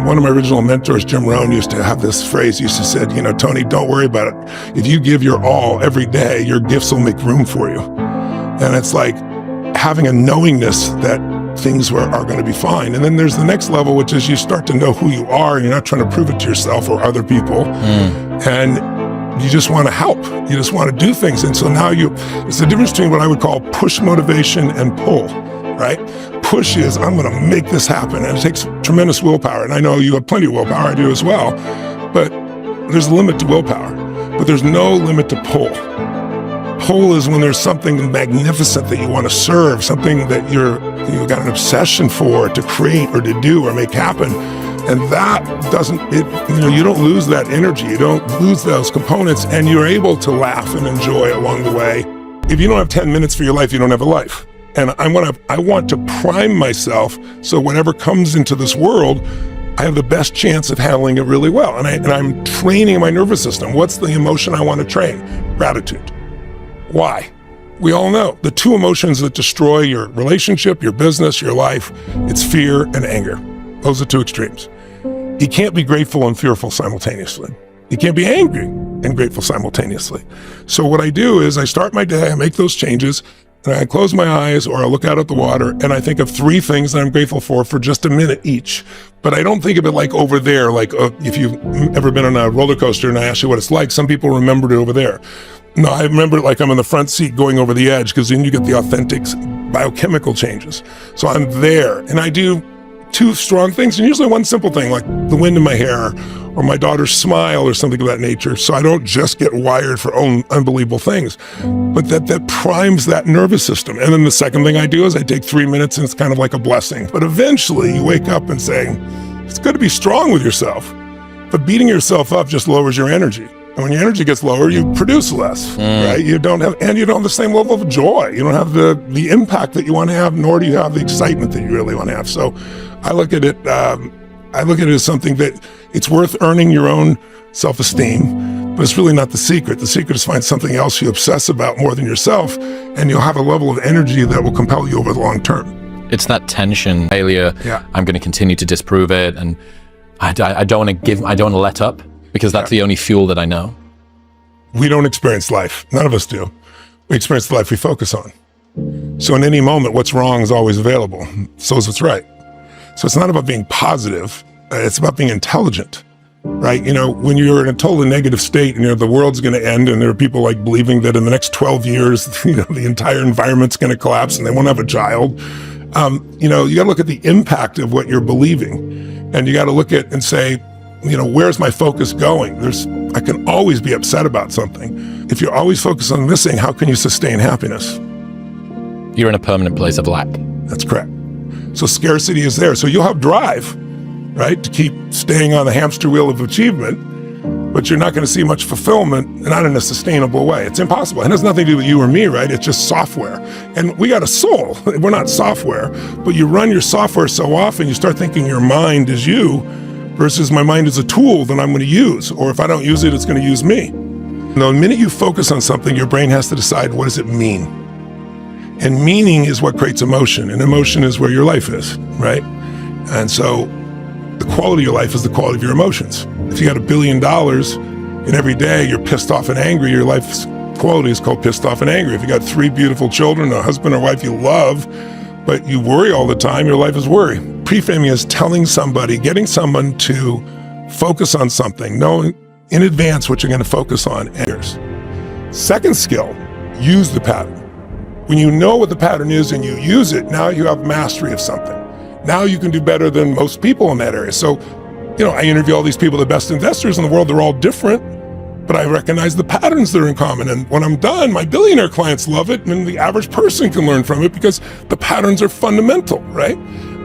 One of my original mentors, Jim Rohn, used to have this phrase. He used to say, Tony, don't worry about it. If you give your all every day, your gifts will make room for you. And it's like having a knowingness that things are going to be fine. And then there's the next level, which is you start to know who you are, and you're not trying to prove it to yourself or other people. And you just want to help. You just want to do things. And so now it's the difference between what I would call push motivation and pull, right? Push is, I'm going to make this happen. And it takes tremendous willpower. And I know you have plenty of willpower. I do as well. But there's a limit to willpower. But there's no limit to pull. Pull is when there's something magnificent that you want to serve, something that you've got an obsession for, to create or to do or make happen. And that you don't lose that energy. You don't lose those components, and you're able to laugh and enjoy along the way. If you don't have 10 minutes for your life, you don't have a life. And I want to prime myself so whatever comes into this world, I have the best chance of handling it really well. And I'm training my nervous system. What's the emotion I want to train? Gratitude. Why? We all know the two emotions that destroy your relationship, your business, your life, it's fear and anger. Those are two extremes. You can't be grateful and fearful simultaneously. You can't be angry and grateful simultaneously. So what I do is I start my day, I make those changes, and I close my eyes or I look out at the water and I think of three things that I'm grateful for just a minute each. But I don't think of it like over there, like if you've ever been on a roller coaster and I ask you what it's like, some people remembered it over there. No, I remember it like I'm in the front seat going over the edge, because then you get the authentic biochemical changes. So I'm there and I do two strong things, and usually one simple thing like the wind in my hair or my daughter's smile or something of that nature. So I don't just get wired for unbelievable things, but that primes that nervous system. And then the second thing I do is I take 3 minutes, and it's kind of like a blessing. But eventually you wake up and say, it's good to be strong with yourself, but beating yourself up just lowers your energy. And when your energy gets lower, you produce less, right? You don't have the same level of joy. You don't have the impact that you want to have, nor do you have the excitement that you really want to have. So I look at it as something that it's worth earning your own self-esteem, but it's really not the secret. The secret is find something else you obsess about more than yourself, and you'll have a level of energy that will compel you over the long term. It's that tension, failure. Yeah. I'm going to continue to disprove it, and I don't want to let up, because that's the only fuel that I know. We don't experience life. None of us do. We experience the life we focus on. So in any moment, what's wrong is always available. So is what's right. So it's not about being positive. It's about being intelligent, right? When you're in a totally negative state and the world's going to end, and there are people like believing that in the next 12 years, the entire environment's going to collapse and they won't have a child. You got to look at the impact of what you're believing, and you got to look at and say, where's my focus going? I can always be upset about something. If you're always focused on missing, how can you sustain happiness? You're in a permanent place of lack. That's correct. So scarcity is there. So you'll have drive, right, to keep staying on the hamster wheel of achievement, but you're not going to see much fulfillment, not in a sustainable way. It's impossible. It has nothing to do with you or me, right? It's just software. And we got a soul. We're not software, but you run your software so often, you start thinking your mind is you, versus my mind is a tool that I'm going to use, or if I don't use it, it's going to use me. Now, the minute you focus on something, your brain has to decide, what does it mean? And meaning is what creates emotion, and emotion is where your life is, right? And so the quality of your life is the quality of your emotions. If you got $1 billion and every day you're pissed off and angry, your life's quality is called pissed off and angry. If you got 3 beautiful children, a husband or wife you love, but you worry all the time, your life is worry. Preframing is getting someone to focus on something, knowing in advance what you're going to focus on. Second skill, use the pattern. When you know what the pattern is and you use it, now you have mastery of something. Now you can do better than most people in that area. So, I interview all these people, the best investors in the world, they're all different, but I recognize the patterns that are in common. And when I'm done, my billionaire clients love it, and the average person can learn from it because the patterns are fundamental, right?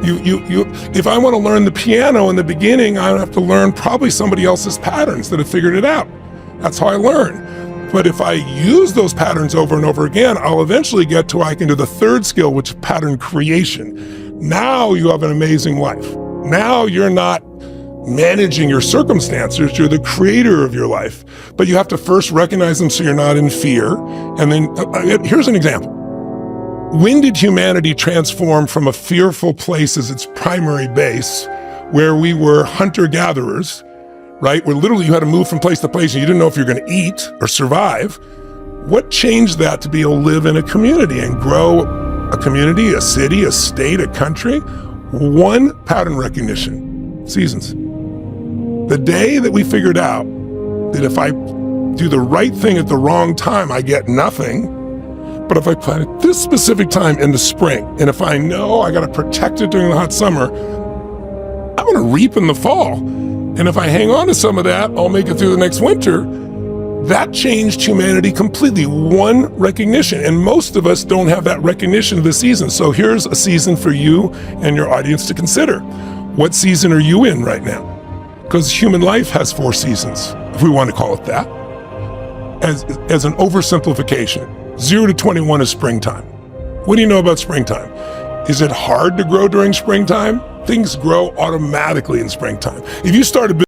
If I want to learn the piano in the beginning, I have to learn probably somebody else's patterns that have figured it out. That's how I learn. But if I use those patterns over and over again, I'll eventually get to where I can do the third skill, which is pattern creation. Now you have an amazing life. Now you're not managing your circumstances, you're the creator of your life. But you have to first recognize them so you're not in fear. And then, here's an example. When did humanity transform from a fearful place as its primary base where we were hunter-gatherers, right? Where literally you had to move from place to place and you didn't know if you were going to eat or survive. What changed that to be able to live in a community and grow a community, a city, a state, a country? One pattern recognition: seasons. The day that we figured out that if I do the right thing at the wrong time, I get nothing. But if I plant it this specific time in the spring, and if I know I got to protect it during the hot summer, I'm going to reap in the fall. And if I hang on to some of that, I'll make it through the next winter. That changed humanity completely. One recognition. And most of us don't have that recognition of the season. So here's a season for you and your audience to consider. What season are you in right now? Because human life has 4 seasons, if we want to call it that, as an oversimplification. 0 to 21 is springtime. What do you know about springtime? Is it hard to grow during springtime? Things grow automatically in springtime. If you start a